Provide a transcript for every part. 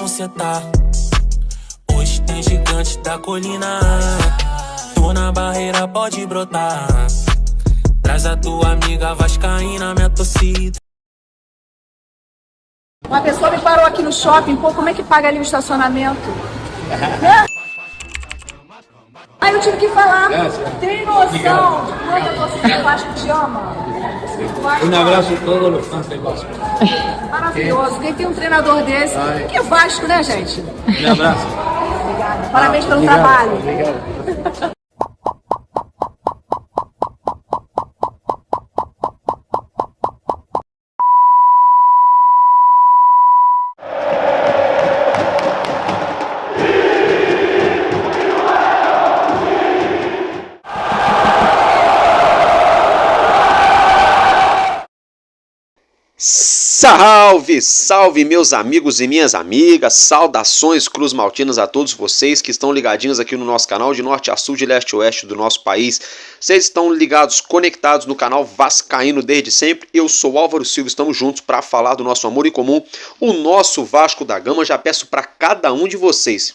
posição cê tá? Hoje tem gigante da colina. Tô na barreira, pode brotar. Traz a tua amiga vascaína, minha torcida. Uma pessoa me parou aqui no shopping, pô, como é que paga ali o estacionamento? Né? Aí eu tive que falar, tem noção de quanto a torcida do Vasco te ama? Abraço a todos os fãs do Vasco. Maravilhoso, quem tem um treinador desse, que é Vasco, né, gente? Um abraço. Obrigada, parabéns pelo trabalho. Obrigado. Salve, salve meus amigos e minhas amigas, saudações cruzmaltinas a todos vocês que estão ligadinhos aqui no nosso canal de norte a sul, de leste a oeste do nosso país. Vocês estão ligados, conectados no canal Vascaíno desde sempre. Eu sou Álvaro Silva, estamos juntos para falar do nosso amor em comum, o nosso Vasco da Gama. Já peço para cada um de vocês,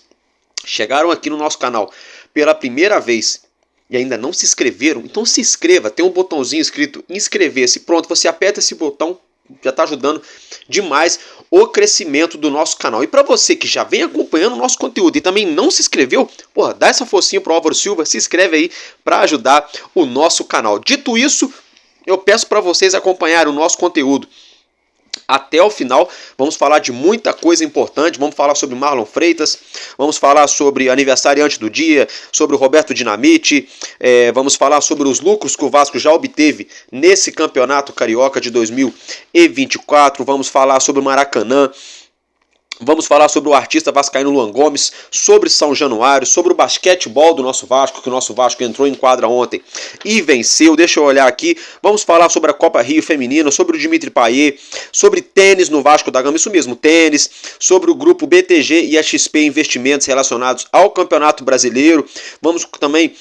chegaram aqui no nosso canal pela primeira vez e ainda não se inscreveram, então se inscreva, tem um botãozinho escrito inscrever-se, pronto, você aperta esse botão, já está ajudando demais o crescimento do nosso canal. E para você que já vem acompanhando o nosso conteúdo e também não se inscreveu, porra, dá essa forcinha pro Álvaro Silva, se inscreve aí para ajudar o nosso canal. Dito isso, eu peço para vocês acompanharem o nosso conteúdo até o final. Vamos falar de muita coisa importante, vamos falar sobre Marlon Freitas, vamos falar sobre aniversariante do dia, sobre o Roberto Dinamite, vamos falar sobre os lucros que o Vasco já obteve nesse campeonato carioca de 2024, vamos falar sobre o Maracanã, vamos falar sobre o artista vascaíno Luan Gomes, sobre São Januário, sobre o basquetebol do nosso Vasco, que o nosso Vasco entrou em quadra ontem e venceu. Deixa eu olhar aqui. Vamos falar sobre a Copa Rio Feminina, sobre o Dimitri Payet, sobre tênis no Vasco da Gama, isso mesmo, tênis, sobre o grupo BTG e a XP Investimentos relacionados ao Campeonato Brasileiro. Vamos também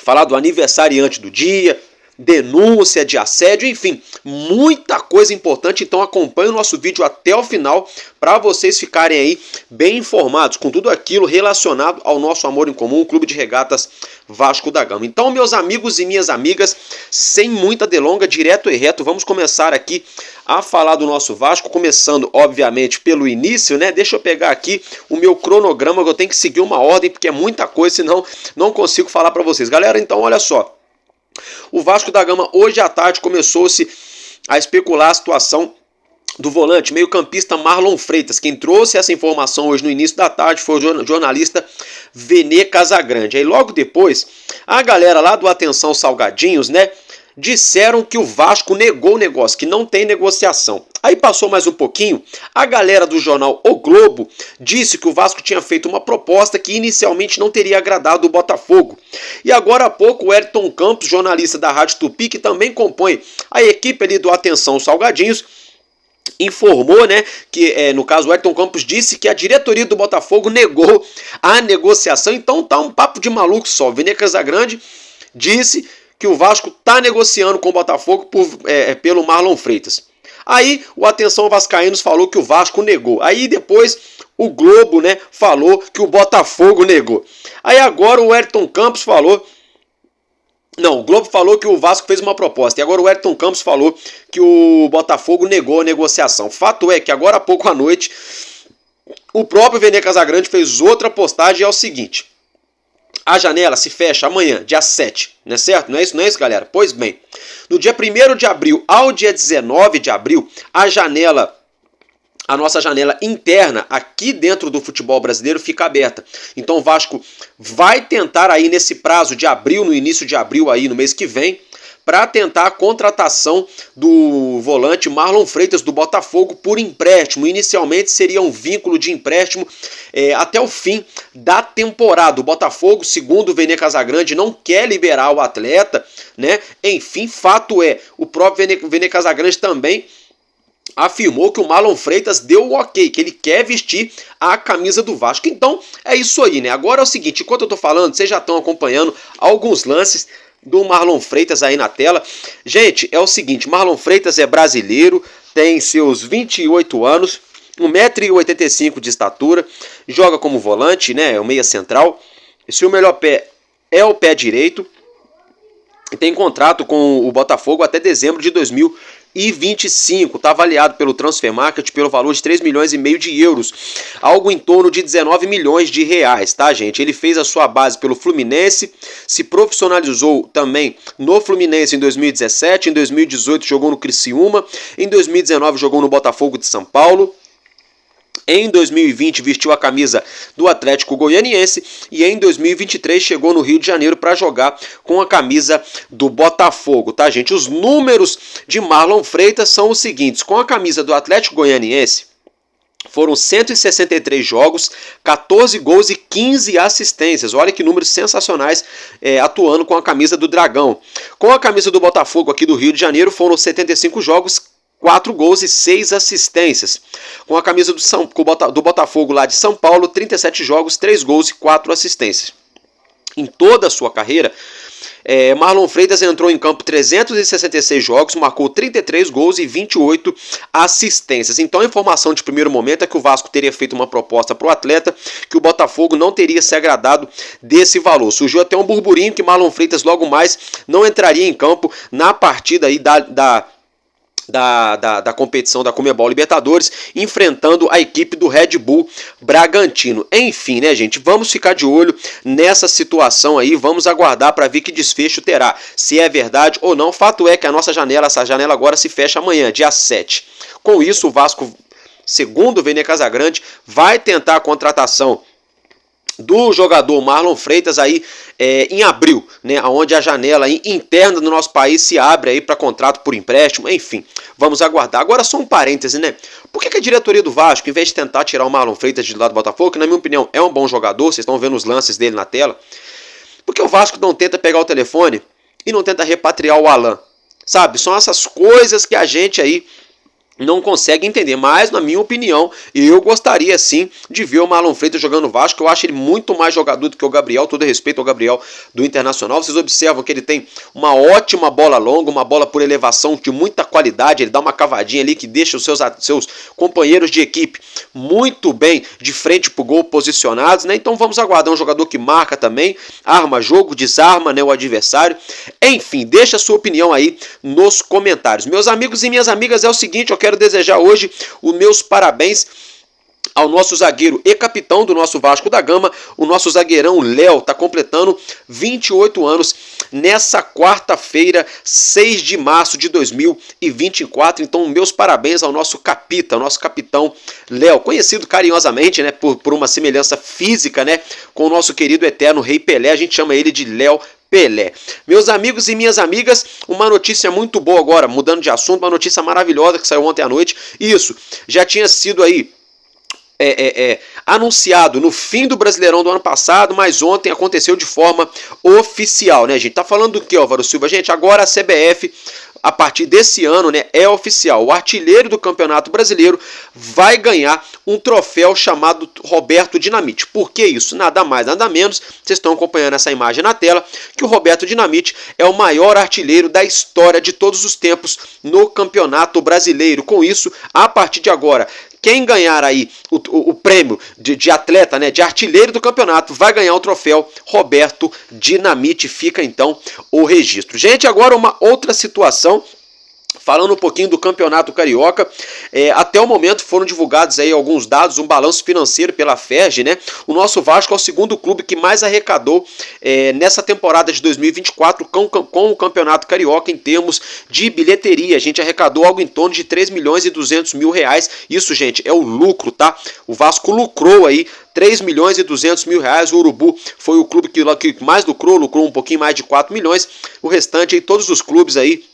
falar do aniversariante do dia, denúncia de assédio, enfim, muita coisa importante. Então acompanhe o nosso vídeo até o final para vocês ficarem aí bem informados com tudo aquilo relacionado ao nosso amor em comum, o Clube de Regatas Vasco da Gama. Então, meus amigos e minhas amigas, sem muita delonga, direto e reto, vamos começar aqui a falar do nosso Vasco, começando obviamente pelo início, né? Deixa eu pegar aqui o meu cronograma, que eu tenho que seguir uma ordem porque é muita coisa, senão não consigo falar para vocês. Galera, então olha só. O Vasco da Gama hoje à tarde começou-se a especular a situação do volante meio-campista Marlon Freitas. Quem trouxe essa informação hoje no início da tarde foi o jornalista Vene Casagrande. Aí logo depois, a galera lá do Atenção Salgadinhos, né, disseram que o Vasco negou o negócio, que não tem negociação. Aí passou mais um pouquinho, a galera do jornal O Globo disse que o Vasco tinha feito uma proposta que inicialmente não teria agradado o Botafogo. E agora há pouco o Ayrton Campos, jornalista da Rádio Tupi, que também compõe a equipe ali do Atenção Salgadinhos, informou, né, que no caso o Ayrton Campos disse que a diretoria do Botafogo negou a negociação. Então tá um papo de maluco só. O Vene Casagrande disse que o Vasco está negociando com o Botafogo pelo Marlon Freitas. Aí o Atenção Vascaínos falou que o Vasco negou. Aí depois o Globo, né, falou que o Botafogo negou. Aí agora o Ayrton Campos falou... Não, o Globo falou que o Vasco fez uma proposta. E agora o Ayrton Campos falou que o Botafogo negou a negociação. Fato é que agora há pouco à noite o próprio Vene Casagrande fez outra postagem e é o seguinte... A janela se fecha amanhã, dia 7, não é certo? Não é isso, galera? Pois bem, no dia 1º de abril ao dia 19 de abril, a nossa janela interna aqui dentro do futebol brasileiro fica aberta. Então o Vasco vai tentar aí nesse prazo de abril, no início de abril aí no mês que vem, para tentar a contratação do volante Marlon Freitas do Botafogo por empréstimo. Inicialmente seria um vínculo de empréstimo até o fim da temporada. O Botafogo, segundo o Vene Casagrande, não quer liberar o atleta, né? Enfim, fato é, o próprio Vene Casagrande também afirmou que o Marlon Freitas deu o ok, que ele quer vestir a camisa do Vasco. Então é isso aí, né? Agora é o seguinte, enquanto eu tô falando, vocês já estão acompanhando alguns lances do Marlon Freitas aí na tela. Gente, é o seguinte, Marlon Freitas é brasileiro, tem seus 28 anos, 1,85 m de estatura, joga como volante, né, é o meia central. Seu melhor pé é o pé direito e tem contrato com o Botafogo até dezembro de 2025. Está avaliado pelo Transfer Market pelo valor de 3,5 milhões de euros, algo em torno de 19 milhões de reais, tá, gente? Ele fez a sua base pelo Fluminense, se profissionalizou também no Fluminense em 2017, em 2018 jogou no Criciúma, em 2019 jogou no Botafogo de São Paulo. Em 2020 vestiu a camisa do Atlético Goianiense e em 2023 chegou no Rio de Janeiro para jogar com a camisa do Botafogo, tá, gente? Os números de Marlon Freitas são os seguintes: com a camisa do Atlético Goianiense foram 163 jogos, 14 gols e 15 assistências. Olha que números sensacionais atuando com a camisa do Dragão. Com a camisa do Botafogo aqui do Rio de Janeiro foram 75 jogos, 4 gols e 6 assistências. Com a camisa do Botafogo lá de São Paulo, 37 jogos, 3 gols e 4 assistências. Em toda a sua carreira, Marlon Freitas entrou em campo 366 jogos, marcou 33 gols e 28 assistências. Então a informação de primeiro momento é que o Vasco teria feito uma proposta para o atleta, que o Botafogo não teria se agradado desse valor. Surgiu até um burburinho que Marlon Freitas logo mais não entraria em campo na partida aí da competição da Conmebol Libertadores, enfrentando a equipe do Red Bull Bragantino. Enfim, né, gente, vamos ficar de olho nessa situação aí, vamos aguardar para ver que desfecho terá, se é verdade ou não. Fato é que essa janela agora se fecha amanhã, dia 7. Com isso, o Vasco, segundo o Vene Casagrande, vai tentar a contratação do jogador Marlon Freitas aí em abril, né, onde a janela interna do nosso país se abre aí para contrato por empréstimo. Enfim, vamos aguardar. Agora só um parêntese, né? Por que a diretoria do Vasco, em vez de tentar tirar o Marlon Freitas de lá do Botafogo, que na minha opinião é um bom jogador, vocês estão vendo os lances dele na tela, por que o Vasco não tenta pegar o telefone e não tenta repatriar o Alan? Sabe, são essas coisas que a gente aí não consegue entender, mas na minha opinião, eu gostaria sim de ver o Marlon Freitas jogando no Vasco. Eu acho ele muito mais jogador do que o Gabriel, todo respeito ao Gabriel do Internacional. Vocês observam que ele tem uma ótima bola longa, uma bola por elevação de muita qualidade, ele dá uma cavadinha ali que deixa os seus companheiros de equipe muito bem de frente pro gol posicionados, né? Então vamos aguardar um jogador que marca também, arma jogo, desarma, né, o adversário. Enfim, deixa a sua opinião aí nos comentários. Meus amigos e minhas amigas, é o seguinte, eu quero desejar hoje os meus parabéns ao nosso zagueiro e capitão do nosso Vasco da Gama, o nosso zagueirão Léo, está completando 28 anos nessa quarta-feira, 6 de março de 2024. Então, meus parabéns ao nosso capitão Léo, conhecido carinhosamente, né, por uma semelhança física, né, com o nosso querido eterno Rei Pelé. A gente chama ele de Léo Pelé. Meus amigos e minhas amigas, uma notícia muito boa agora, mudando de assunto, uma notícia maravilhosa que saiu ontem à noite. Isso já tinha sido aí anunciado no fim do Brasileirão do ano passado, mas ontem aconteceu de forma oficial, né, gente? Tá falando do que, Álvaro Silva? Gente, agora a CBF, a partir desse ano, né, é oficial. O artilheiro do Campeonato Brasileiro vai ganhar um troféu chamado Roberto Dinamite. Por que isso? Nada mais, nada menos. Vocês estão acompanhando essa imagem na tela, que o Roberto Dinamite é o maior artilheiro da história de todos os tempos no Campeonato Brasileiro. Com isso, a partir de agora, quem ganhar aí o prêmio de atleta, né, de artilheiro do campeonato, vai ganhar o troféu Roberto Dinamite. Fica então o registro. Gente, agora uma outra situação. Falando um pouquinho do Campeonato Carioca, até o momento foram divulgados aí alguns dados, um balanço financeiro pela FERJ, né? O nosso Vasco é o segundo clube que mais arrecadou nessa temporada de 2024 com o Campeonato Carioca em termos de bilheteria. A gente arrecadou algo em torno de 3 milhões e 200 mil reais. Isso, gente, é o lucro, tá? O Vasco lucrou aí 3 milhões e 200 mil reais. O Urubu foi o clube que mais lucrou um pouquinho mais de 4 milhões. O restante aí, todos os clubes aí,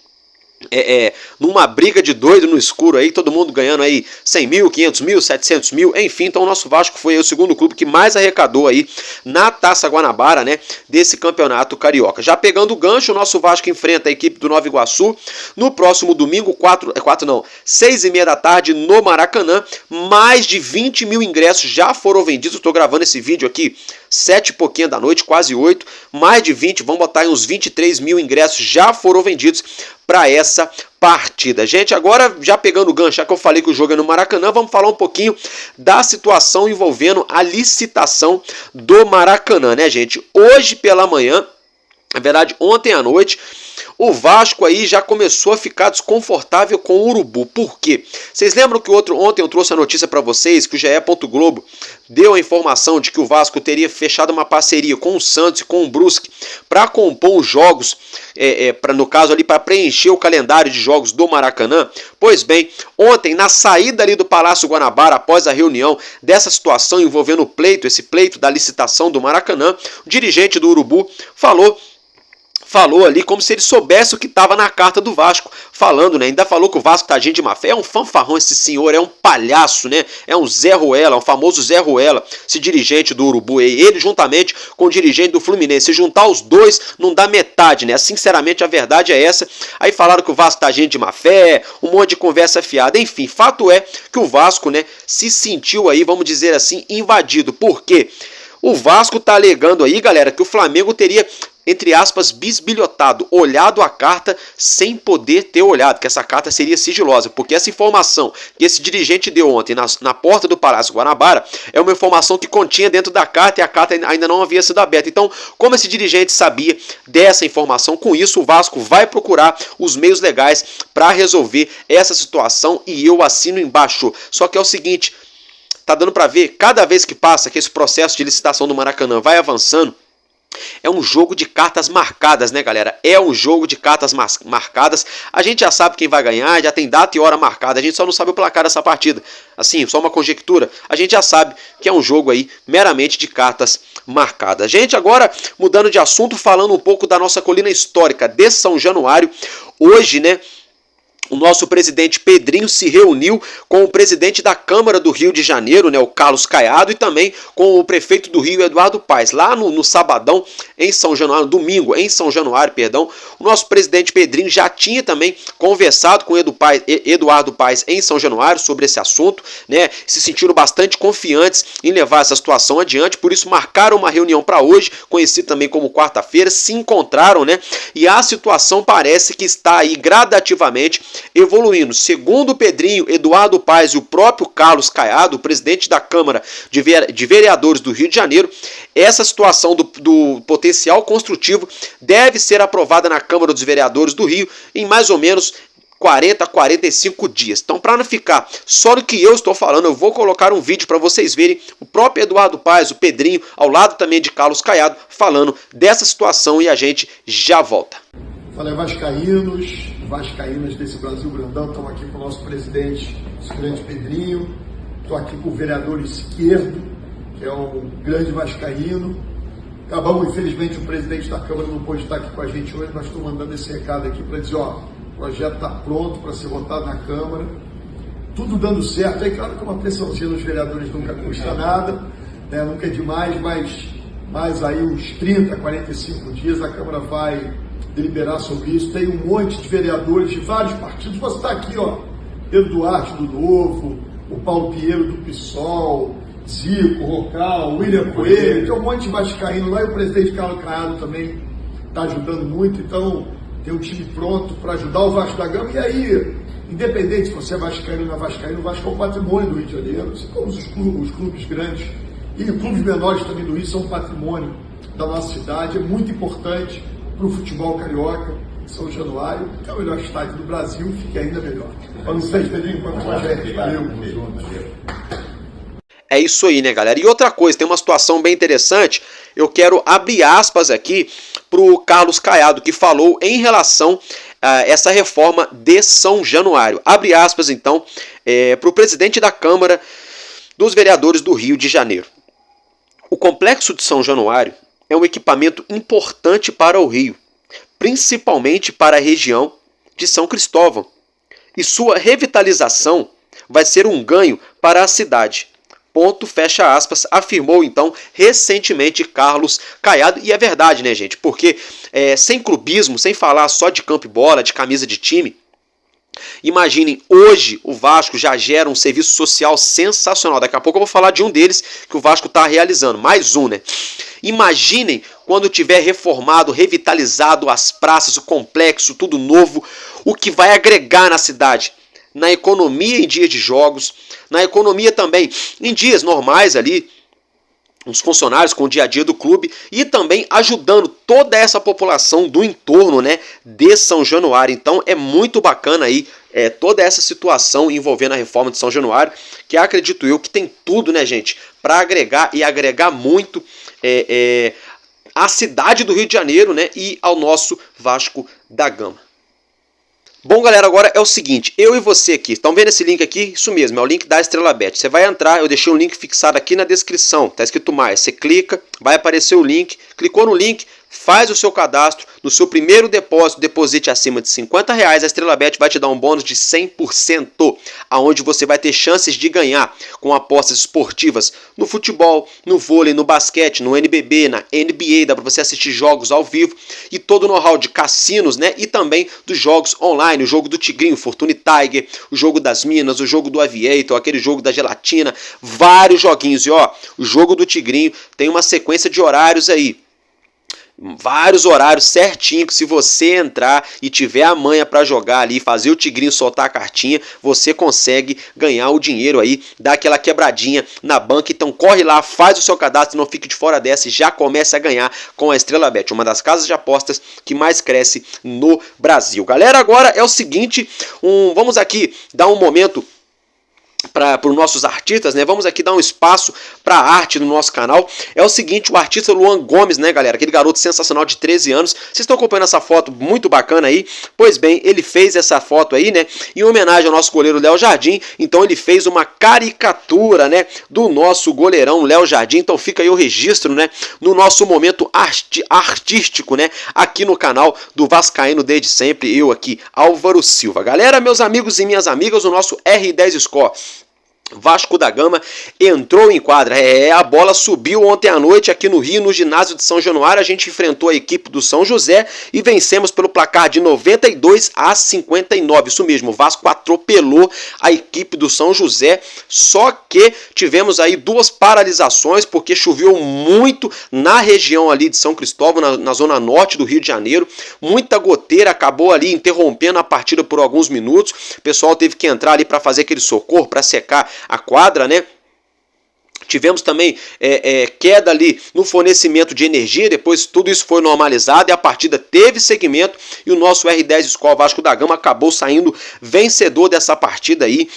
numa briga de doido no escuro aí, todo mundo ganhando aí 100 mil, 500 mil, 700 mil, enfim. Então o nosso Vasco foi o segundo clube que mais arrecadou aí na Taça Guanabara, né, desse Campeonato Carioca. Já pegando o gancho, o nosso Vasco enfrenta a equipe do Nova Iguaçu no próximo domingo, 6h30 da tarde no Maracanã. Mais de 20 mil ingressos já foram vendidos. Estou gravando esse vídeo aqui 7 e pouquinho da noite, quase 8, mais de 20, vamos botar aí uns 23 mil ingressos já foram vendidos para essa partida. Gente, agora já pegando o gancho, já que eu falei que o jogo é no Maracanã, vamos falar um pouquinho da situação envolvendo a licitação do Maracanã, né, gente? Hoje pela manhã, na verdade ontem à noite, o Vasco aí já começou a ficar desconfortável com o Urubu. Por quê? Vocês lembram que ontem eu trouxe a notícia para vocês que o GE. Globo deu a informação de que o Vasco teria fechado uma parceria com o Santos e com o Brusque para compor os jogos, no caso ali para preencher o calendário de jogos do Maracanã? Pois bem, ontem na saída ali do Palácio Guanabara, após a reunião dessa situação envolvendo o pleito, esse pleito da licitação do Maracanã, o dirigente do Urubu falou ali como se ele soubesse o que estava na carta do Vasco, falando, né? Ainda falou que o Vasco tá gente de má fé. É um fanfarrão esse senhor, é um palhaço, né? É um Zé Ruela, um famoso Zé Ruela, esse dirigente do Urubu. E ele juntamente com o dirigente do Fluminense. Se juntar os dois, não dá metade, né? Sinceramente, a verdade é essa. Aí falaram que o Vasco tá gente de má fé, um monte de conversa fiada. Enfim, fato é que o Vasco, né, se sentiu aí, vamos dizer assim, invadido. Por quê? O Vasco tá alegando aí, galera, que o Flamengo teria, entre aspas, bisbilhotado, olhado a carta sem poder ter olhado, que essa carta seria sigilosa, porque essa informação que esse dirigente deu ontem na porta do Palácio Guanabara é uma informação que continha dentro da carta e a carta ainda não havia sido aberta. Então, como esse dirigente sabia dessa informação, com isso o Vasco vai procurar os meios legais para resolver essa situação e eu assino embaixo. Só que é o seguinte, tá dando para ver, cada vez que passa que esse processo de licitação do Maracanã vai avançando, é um jogo de cartas marcadas, né, galera? É um jogo de cartas marcadas. A gente já sabe quem vai ganhar, já tem data e hora marcada. A gente só não sabe o placar dessa partida. Assim, só uma conjectura. A gente já sabe que é um jogo aí meramente de cartas marcadas. Gente, agora mudando de assunto, falando um pouco da nossa colina histórica de São Januário. Hoje, né, o nosso presidente Pedrinho se reuniu com o presidente da Câmara do Rio de Janeiro, né, o Carlos Caiado, e também com o prefeito do Rio, Eduardo Paes. Lá no sabadão, em São Januário, domingo, em São Januário, perdão, o nosso presidente Pedrinho já tinha também conversado com Eduardo Paes em São Januário sobre esse assunto, né, se sentiram bastante confiantes em levar essa situação adiante, por isso marcaram uma reunião para hoje, conhecido também como quarta-feira, se encontraram, né, e a situação parece que está aí gradativamente evoluindo. Segundo o Pedrinho, Eduardo Paes e o próprio Carlos Caiado, presidente da Câmara de Vereadores do Rio de Janeiro, essa situação do potencial construtivo deve ser aprovada na Câmara dos Vereadores do Rio em mais ou menos 40 a 45 dias. Então, para não ficar só no que eu estou falando, eu vou colocar um vídeo para vocês verem o próprio Eduardo Paes, o Pedrinho, ao lado também de Carlos Caiado, falando dessa situação e a gente já volta. Fala, vascaínas desse Brasil grandão, estamos aqui com o nosso presidente, esse grande Pedrinho, estou aqui com o vereador esquerdo, que é um grande vascaíno. Acabamos, infelizmente, o presidente da Câmara não pôde estar aqui com a gente hoje, mas estou mandando esse recado aqui para dizer, ó, o projeto está pronto para ser votado na Câmara, tudo dando certo. É claro que uma pressãozinha nos vereadores nunca custa nada, né, nunca é demais, mas aí uns 30, 45 dias a Câmara vai deliberar sobre isso. Tem um monte de vereadores de vários partidos. Você está aqui, ó, Pedro Duarte do Novo, o Paulo Pinheiro do PSOL, Zico, Rocal, William Coelho, tem um monte de vascaíno lá, e o presidente Carlos Caiado também está ajudando muito. Então tem um time pronto para ajudar o Vasco da Gama. E aí, independente se você é vascaíno ou não é vascaíno, o Vasco é um patrimônio do Rio de Janeiro, assim como os clubes grandes e clubes menores também do Rio são um patrimônio da nossa cidade. É muito importante para o futebol carioca. São Januário, que é o melhor estádio do Brasil, fique ainda melhor. Vamos vocês, Pedrinho, quanto mais valeu. É isso aí, né, galera? E outra coisa, tem uma situação bem interessante. Eu quero abrir aspas aqui para o Carlos Caiado, que falou em relação a essa reforma de São Januário. Abre aspas, então, para o presidente da Câmara dos Vereadores do Rio de Janeiro. O Complexo de São Januário é um equipamento importante para o Rio, principalmente para a região de São Cristóvão, e sua revitalização vai ser um ganho para a cidade. Ponto, fecha aspas, afirmou então recentemente Carlos Caiado. E é verdade, né, gente? Porque sem clubismo, sem falar só de campo e bola, de camisa de time, Imaginem, hoje o Vasco já gera um serviço social sensacional. Daqui a pouco eu vou falar de um deles que o Vasco está realizando, mais um, né? Imaginem quando tiver reformado, revitalizado as praças, o complexo, tudo novo, o que vai agregar na cidade, na economia em dias de jogos, na economia também em dias normais ali, os funcionários com o dia a dia do clube e também ajudando toda essa população do entorno, né, de São Januário. Então é muito bacana aí toda essa situação envolvendo a reforma de São Januário, que acredito eu que tem tudo, né, gente, para agregar e agregar muito à cidade do Rio de Janeiro, né, e ao nosso Vasco da Gama. Bom, galera, agora é o seguinte, eu e você aqui, estão vendo esse link aqui? Isso mesmo, é o link da Estrela Bet. Você vai entrar, eu deixei um link fixado aqui na descrição, tá escrito mais, você clica, vai aparecer o link, clicou no link, faz o seu cadastro, no seu primeiro depósito, deposite acima de R$50, a Estrela Bet vai te dar um bônus de 100%, aonde você vai ter chances de ganhar com apostas esportivas no futebol, no vôlei, no basquete, no NBB, na NBA, dá para você assistir jogos ao vivo e todo o know-how de cassinos, né? E também dos jogos online, o jogo do Tigrinho, Fortune Tiger, o jogo das Minas, o jogo do Aviator, aquele jogo da Gelatina, vários joguinhos. E ó, o jogo do Tigrinho tem uma sequência de horários aí. Vários horários certinho que se você entrar e tiver a manha para jogar ali, fazer o tigrinho soltar a cartinha, você consegue ganhar o dinheiro aí, dar aquela quebradinha na banca. Então corre lá, faz o seu cadastro, não fique de fora dessa e já comece a ganhar com a Estrela Bet, uma das casas de apostas que mais cresce no Brasil. Galera, agora é o seguinte, vamos aqui dar um momento para os nossos artistas, né? Vamos aqui dar um espaço para a arte no nosso canal. É o seguinte, o artista Luan Gomes, né, galera? Aquele garoto sensacional de 13 anos. Vocês estão acompanhando essa foto muito bacana aí? Pois bem, ele fez essa foto aí, né? Em homenagem ao nosso goleiro Léo Jardim. Então ele fez uma caricatura, né? Do nosso goleirão Léo Jardim. Então fica aí o registro, né? No nosso momento artístico, né? Aqui no canal do Vascaíno desde sempre. Eu aqui, Álvaro Silva. Galera, meus amigos e minhas amigas, o nosso R10 Score Vasco da Gama entrou em quadra. A bola subiu ontem à noite aqui no Rio, no ginásio de São Januário. A gente enfrentou a equipe do São José e vencemos pelo placar de 92-59. Isso mesmo, o Vasco atropelou a equipe do São José. Só que tivemos aí duas paralisações, porque choveu muito na região ali de São Cristóvão, na zona norte do Rio de Janeiro. Muita goteira, acabou ali interrompendo a partida por alguns minutos. O pessoal teve que entrar ali para fazer aquele socorro, para secar a quadra, né? Tivemos também queda ali no fornecimento de energia, depois tudo isso foi normalizado e a partida teve segmento e o nosso R10 Score Vasco da Gama acabou saindo vencedor dessa partida aí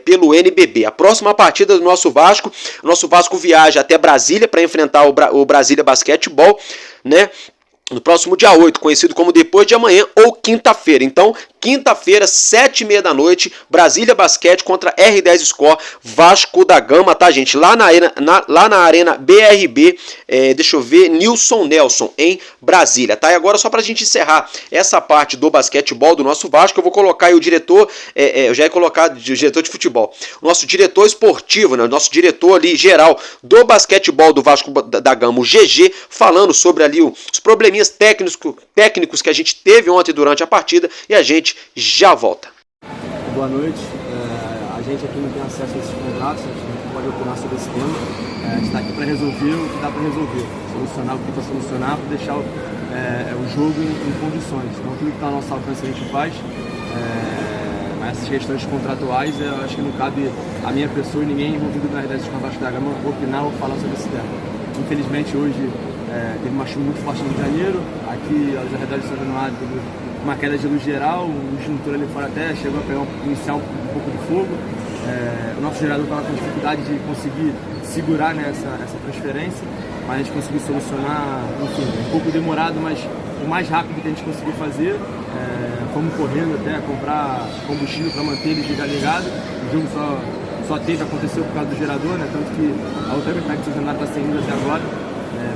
pelo NBB. A próxima partida do nosso Vasco viaja até Brasília para enfrentar o Brasília Basquetebol, né? No próximo dia 8, conhecido como depois de amanhã ou quinta-feira. Então, quinta-feira, 7h30 da noite, Brasília Basquete contra R10 Score Vasco da Gama, tá, gente? Lá na Arena BRB, deixa eu ver, Nilson Nelson, em Brasília, tá? E agora, só pra gente encerrar essa parte do basquetebol do nosso Vasco, eu vou colocar aí o diretor, eu já ia colocar o diretor de futebol, o nosso diretor esportivo, né? O nosso diretor ali, geral, do basquetebol do Vasco da Gama, o GG, falando sobre ali os probleminhas técnicos que a gente teve ontem durante a partida e a gente já volta. Boa noite, a gente aqui não tem acesso a esses contratos, a gente não pode opinar sobre esse tema, a gente está aqui para resolver o que dá para resolver, solucionar o que dá para solucionar, para deixar o jogo em condições. Então tudo que está ao nosso alcance a gente faz, mas essas questões contratuais eu acho que não cabe a minha pessoa e ninguém envolvido na realidade com o Vasco da Gama opinar ou falar sobre esse tema. Infelizmente hoje teve uma chuva muito forte no Rio de Janeiro, aqui aos arredores de São Januário teve uma queda de luz geral, o extintor ali fora até chegou a iniciar um pouco de fogo. O nosso gerador estava com dificuldade de conseguir segurar, né, essa transferência, mas a gente conseguiu solucionar, enfim, um pouco demorado, mas o mais rápido que a gente conseguiu fazer. Fomos correndo até comprar combustível para manter ele ligado. O jogo aconteceu por causa do gerador, né, tanto que a outra metade do São Januário está saindo até agora.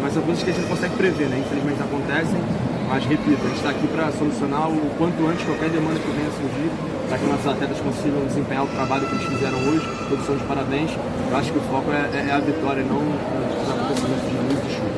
Mas são coisas que a gente não consegue prever, né? Infelizmente acontecem, mas repito, a gente está aqui para solucionar o quanto antes qualquer demanda que venha surgir, para que nossos atletas consigam desempenhar o trabalho que eles fizeram hoje. Todos são de parabéns. Eu acho que o foco é a vitória, não os acontecimentos de luz e chuva.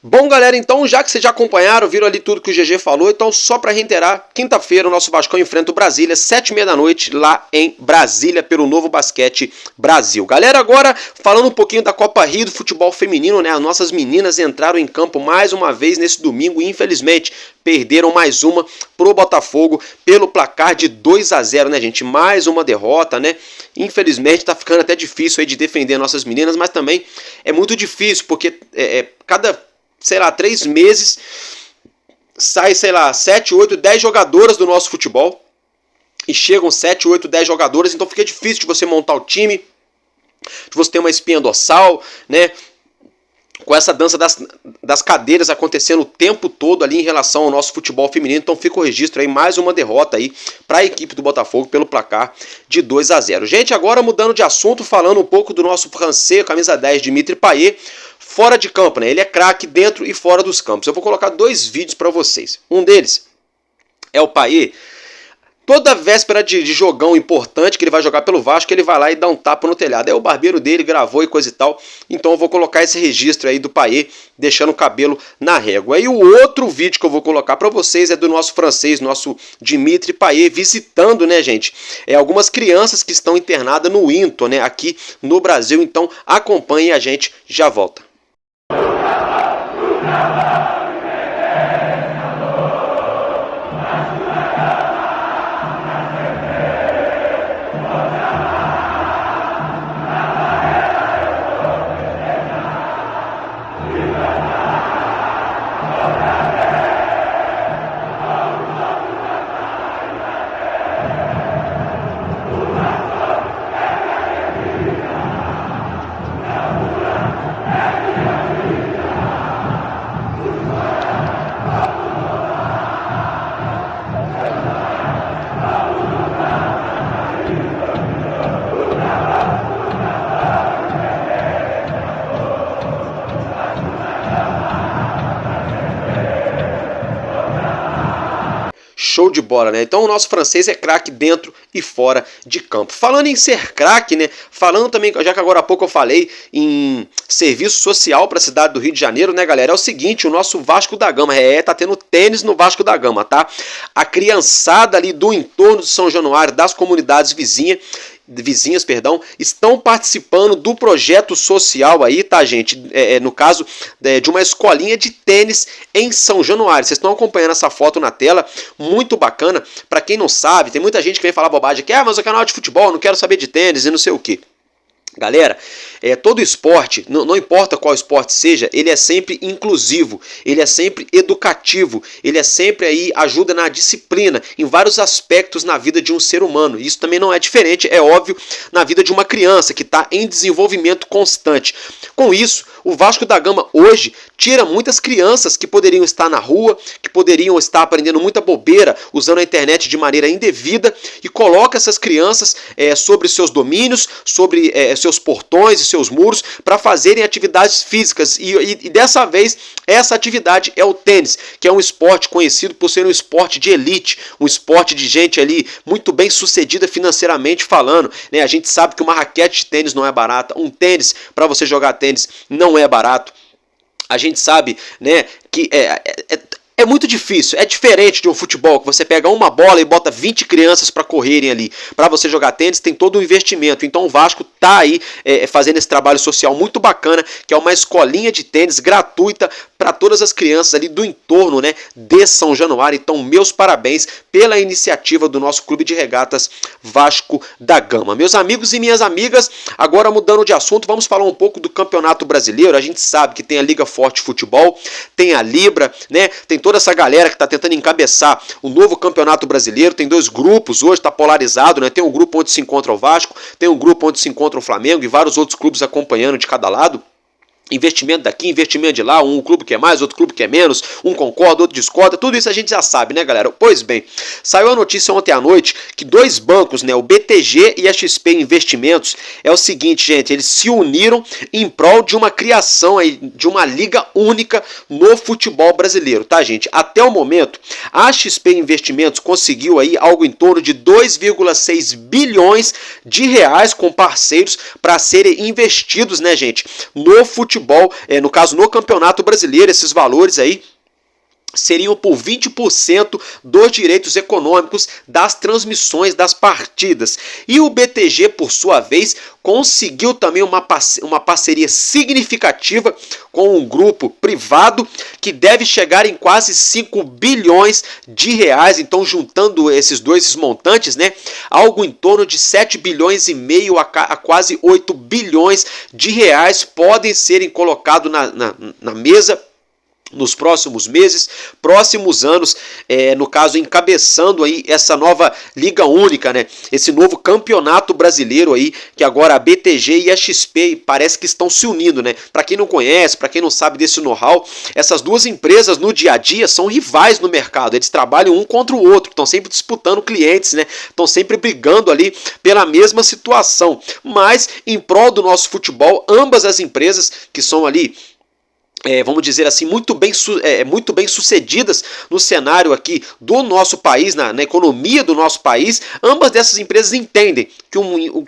Bom, galera, então, já que vocês já acompanharam, viram ali tudo que o GG falou, então só para reiterar, quinta-feira o nosso Vascão enfrenta o Brasília, 7h30 da noite, lá em Brasília, pelo Novo Basquete Brasil. Galera, agora falando um pouquinho da Copa Rio do futebol feminino, né? As nossas meninas entraram em campo mais uma vez nesse domingo e infelizmente perderam mais uma pro Botafogo pelo placar de 2-0, né, gente? Mais uma derrota, né? Infelizmente tá ficando até difícil aí de defender nossas meninas, mas também é muito difícil, porque cada, sei lá, 3 meses sai, sei lá, 7, 8, 10 jogadoras do nosso futebol. E chegam 7, 8, 10 jogadoras, então fica difícil de você montar o time, de você ter uma espinha dorsal, né? Com essa dança das cadeiras acontecendo o tempo todo ali em relação ao nosso futebol feminino. Então fica o registro aí, mais uma derrota aí para a equipe do Botafogo pelo placar de 2-0. Gente, agora mudando de assunto, falando um pouco do nosso francês, camisa 10, Dimitri Payet, fora de campo, né? Ele é craque dentro e fora dos campos. Eu vou colocar 2 vídeos para vocês. Um deles é o Payet. Toda véspera de jogão importante que ele vai jogar pelo Vasco, ele vai lá e dá um tapa no telhado. É o barbeiro dele, gravou e coisa e tal. Então eu vou colocar esse registro aí do Payet, deixando o cabelo na régua. E o outro vídeo que eu vou colocar para vocês é do nosso francês, nosso Dimitri Payet, visitando, né, gente, algumas crianças que estão internadas no INTO, né, aqui no Brasil. Então acompanhe a gente, já volta. Show de bola, né? Então o nosso francês é craque dentro e fora de campo. Falando em ser craque, né? Falando também, já que agora há pouco eu falei em serviço social para a cidade do Rio de Janeiro, né, galera? É o seguinte, o nosso Vasco da Gama, tá tendo tênis no Vasco da Gama, tá? A criançada ali do entorno de São Januário, das comunidades vizinhas, estão participando do projeto social aí, tá, gente? No caso de uma escolinha de tênis em São Januário. Vocês estão acompanhando essa foto na tela, muito bacana. Para quem não sabe, tem muita gente que vem falar bobagem aqui, mas o canal de futebol, não quero saber de tênis e não sei o que. Galera, todo esporte, não importa qual esporte seja, ele é sempre inclusivo, ele é sempre educativo, ele é sempre aí, ajuda na disciplina, em vários aspectos na vida de um ser humano. Isso também não é diferente, é óbvio, na vida de uma criança que está em desenvolvimento constante. Com isso, o Vasco da Gama hoje tira muitas crianças que poderiam estar na rua, que poderiam estar aprendendo muita bobeira, usando a internet de maneira indevida, e coloca essas crianças sobre seus domínios, sobre seus portões e seus muros, para fazerem atividades físicas. E dessa vez, essa atividade é o tênis, que é um esporte conhecido por ser um esporte de elite, um esporte de gente ali muito bem sucedida financeiramente falando, né? A gente sabe que uma raquete de tênis não é barata, um tênis para você jogar tênis não é barato. A gente sabe, né, que é muito difícil, é diferente de um futebol, que você pega uma bola e bota 20 crianças para correrem ali. Para você jogar tênis tem todo um investimento, então o Vasco tá aí fazendo esse trabalho social muito bacana, que é uma escolinha de tênis gratuita para todas as crianças ali do entorno, né, de São Januário. Então meus parabéns pela iniciativa do nosso clube de regatas Vasco da Gama. Meus amigos e minhas amigas, agora mudando de assunto, vamos falar um pouco do Campeonato Brasileiro. A gente sabe que tem a Liga Forte Futebol, tem a Libra, né, tem toda essa galera que está tentando encabeçar o novo Campeonato Brasileiro. Tem 2 grupos hoje, está polarizado, né? Tem um grupo onde se encontra o Vasco, tem um grupo onde se encontra o Flamengo e vários outros clubes acompanhando de cada lado. Investimento daqui, investimento de lá, um clube quer mais, outro clube quer menos, um concorda, outro discorda, tudo isso a gente já sabe, né, galera? Pois bem, saiu a notícia ontem à noite que 2 bancos, né, o BTG e a XP Investimentos, é o seguinte, gente, eles se uniram em prol de uma criação aí, de uma liga única no futebol brasileiro, tá, gente? Até o momento, a XP Investimentos conseguiu aí algo em torno de 2,6 bilhões de reais com parceiros para serem investidos, né, gente, no futebol futebol, no caso no Campeonato Brasileiro, esses valores aí seriam por 20% dos direitos econômicos das transmissões das partidas. E o BTG, por sua vez, conseguiu também uma parceria significativa com um grupo privado que deve chegar em quase 5 bilhões de reais. Então, juntando esses montantes, né, algo em torno de 7 bilhões e meio a quase 8 bilhões de reais podem serem colocados na mesa nos próximos meses, próximos anos, no caso encabeçando aí essa nova Liga Única, né? Esse novo campeonato brasileiro aí, que agora a BTG e a XP parece que estão se unindo, né? Para quem não conhece, para quem não sabe desse know-how, essas duas empresas no dia a dia são rivais no mercado, eles trabalham um contra o outro, estão sempre disputando clientes, né? Estão sempre brigando ali pela mesma situação, mas em prol do nosso futebol, ambas as empresas que são ali, vamos dizer assim, muito bem sucedidas no cenário aqui do nosso país, na economia do nosso país, ambas dessas empresas entendem que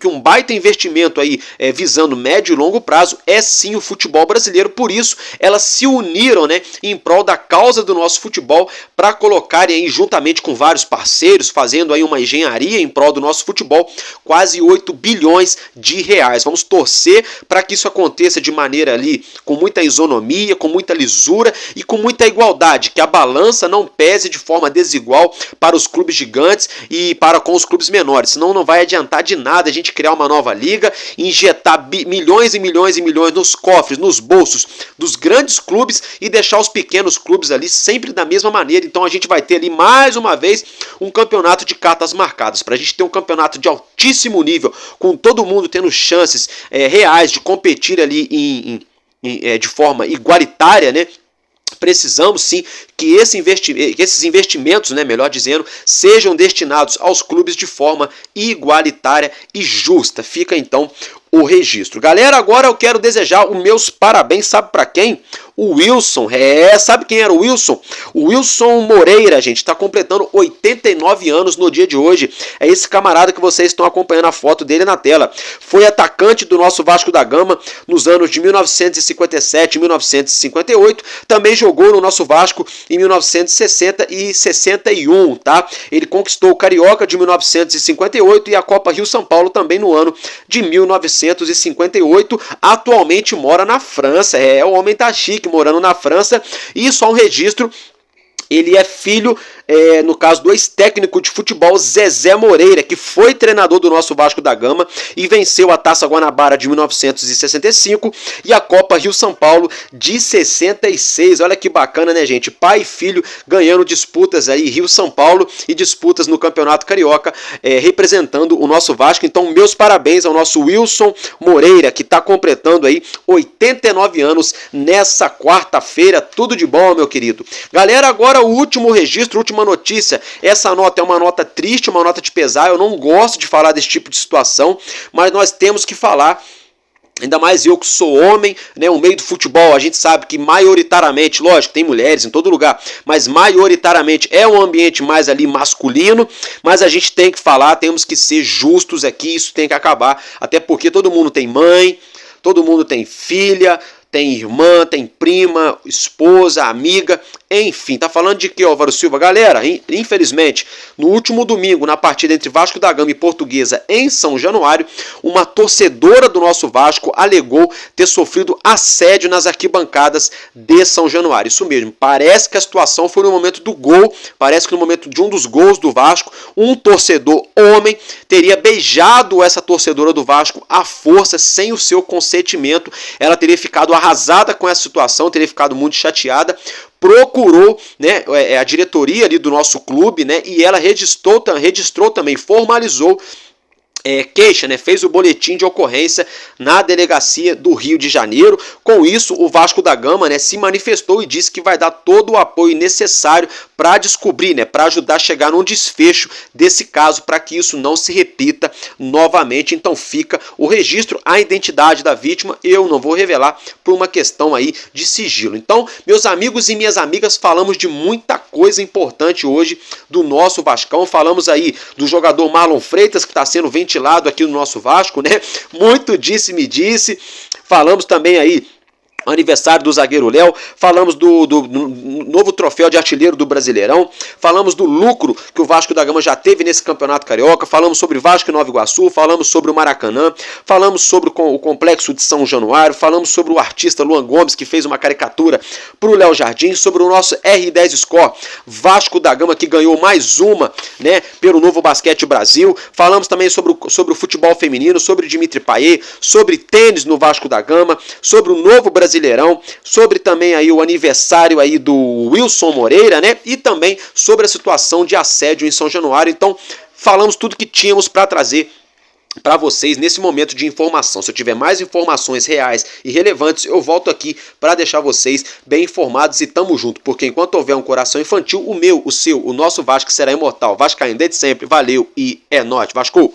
um baita investimento aí visando médio e longo prazo é sim o futebol brasileiro. Por isso elas se uniram, né, em prol da causa do nosso futebol, para colocarem aí, juntamente com vários parceiros, fazendo aí uma engenharia em prol do nosso futebol, quase 8 bilhões de reais. Vamos torcer para que isso aconteça de maneira ali com muita isonomia, com muita lisura e com muita igualdade, que a balança não pese de forma desigual para os clubes gigantes e para com os clubes menores, senão não vai adiantar de nada a gente criar uma nova liga, injetar milhões e milhões e milhões nos cofres, nos bolsos dos grandes clubes e deixar os pequenos clubes ali sempre da mesma maneira. Então a gente vai ter ali mais uma vez um campeonato de cartas marcadas. Para a gente ter um campeonato de altíssimo nível, com todo mundo tendo chances reais de competir ali de forma igualitária, né? Precisamos sim que esses investimentos, né, melhor dizendo, sejam destinados aos clubes de forma igualitária e justa. Fica então o registro. Galera, agora eu quero desejar os meus parabéns, sabe para quem? O Wilson, sabe quem era o Wilson? O Wilson Moreira, gente, está completando 89 anos no dia de hoje. É esse camarada que vocês estão acompanhando a foto dele na tela. Foi atacante do nosso Vasco da Gama nos anos de 1957 e 1958. Também jogou no nosso Vasco em 1960 e 61, tá? Ele conquistou o Carioca de 1958 e a Copa Rio-São Paulo também no ano de 1958. Atualmente mora na França. O homem tá chique, morando na França. E só um registro: ele é filho, no caso do ex-técnico de futebol Zezé Moreira, que foi treinador do nosso Vasco da Gama e venceu a Taça Guanabara de 1965 e a Copa Rio-São Paulo de 66. Olha que bacana, né, gente? Pai e filho ganhando disputas aí, Rio-São Paulo, e disputas no Campeonato Carioca, representando o nosso Vasco. Então, meus parabéns ao nosso Wilson Moreira, que está completando aí 89 anos nessa quarta-feira. Tudo de bom, meu querido. Galera, agora o último registro, última notícia. Essa nota é uma nota triste, uma nota de pesar. Eu não gosto de falar desse tipo de situação, mas nós temos que falar. Ainda mais eu que sou homem, né? O meio do futebol, a gente sabe que maioritariamente, lógico, tem mulheres em todo lugar, mas maioritariamente é um ambiente mais ali masculino, mas a gente tem que falar, temos que ser justos aqui, isso tem que acabar, até porque todo mundo tem mãe, todo mundo tem filha, tem irmã, tem prima, esposa, amiga, enfim. Tá falando de que, Álvaro Silva? Galera, infelizmente, no último domingo, na partida entre Vasco da Gama e Portuguesa em São Januário, uma torcedora do nosso Vasco alegou ter sofrido assédio nas arquibancadas de São Januário. Isso mesmo, parece que a situação foi no momento do gol, parece que no momento de um dos gols do Vasco, um torcedor homem teria beijado essa torcedora do Vasco à força, sem o seu consentimento. Ela teria ficado arrasada com essa situação, teria ficado muito chateada, procurou, né, a diretoria ali do nosso clube, né, e ela registrou também, formalizou queixa, né, fez o boletim de ocorrência na delegacia do Rio de Janeiro. Com isso, o Vasco da Gama, né, se manifestou e disse que vai dar todo o apoio necessário para descobrir, né, para ajudar a chegar num desfecho desse caso, para que isso não se repita novamente. Então fica o registro, a identidade da vítima eu não vou revelar por uma questão aí de sigilo. Então, meus amigos e minhas amigas, falamos de muita coisa importante hoje do nosso Vascão. Falamos aí do jogador Marlon Freitas, que está sendo ventilado aqui no nosso Vasco, né? Muito disse-me-disse. Falamos também aí aniversário do zagueiro Léo, falamos do novo troféu de artilheiro do Brasileirão, falamos do lucro que o Vasco da Gama já teve nesse Campeonato Carioca, falamos sobre Vasco e Nova Iguaçu, falamos sobre o Maracanã, falamos sobre o Complexo de São Januário, falamos sobre o artista Luan Gomes, que fez uma caricatura para o Léo Jardim, sobre o nosso R10 Score, Vasco da Gama que ganhou mais uma, né, pelo Novo Basquete Brasil, falamos também sobre o futebol feminino, sobre Dimitri Payet, sobre tênis no Vasco da Gama, sobre o novo Brasileirão, sobre também aí o aniversário aí do Wilson Moreira, né? E também sobre a situação de assédio em São Januário. Então, falamos tudo que tínhamos para trazer para vocês nesse momento de informação. Se eu tiver mais informações reais e relevantes, eu volto aqui para deixar vocês bem informados e tamo junto, porque enquanto houver um coração infantil, o meu, o seu, o nosso Vasco será imortal. Vascaíno desde sempre. Valeu e é nóis, Vasco!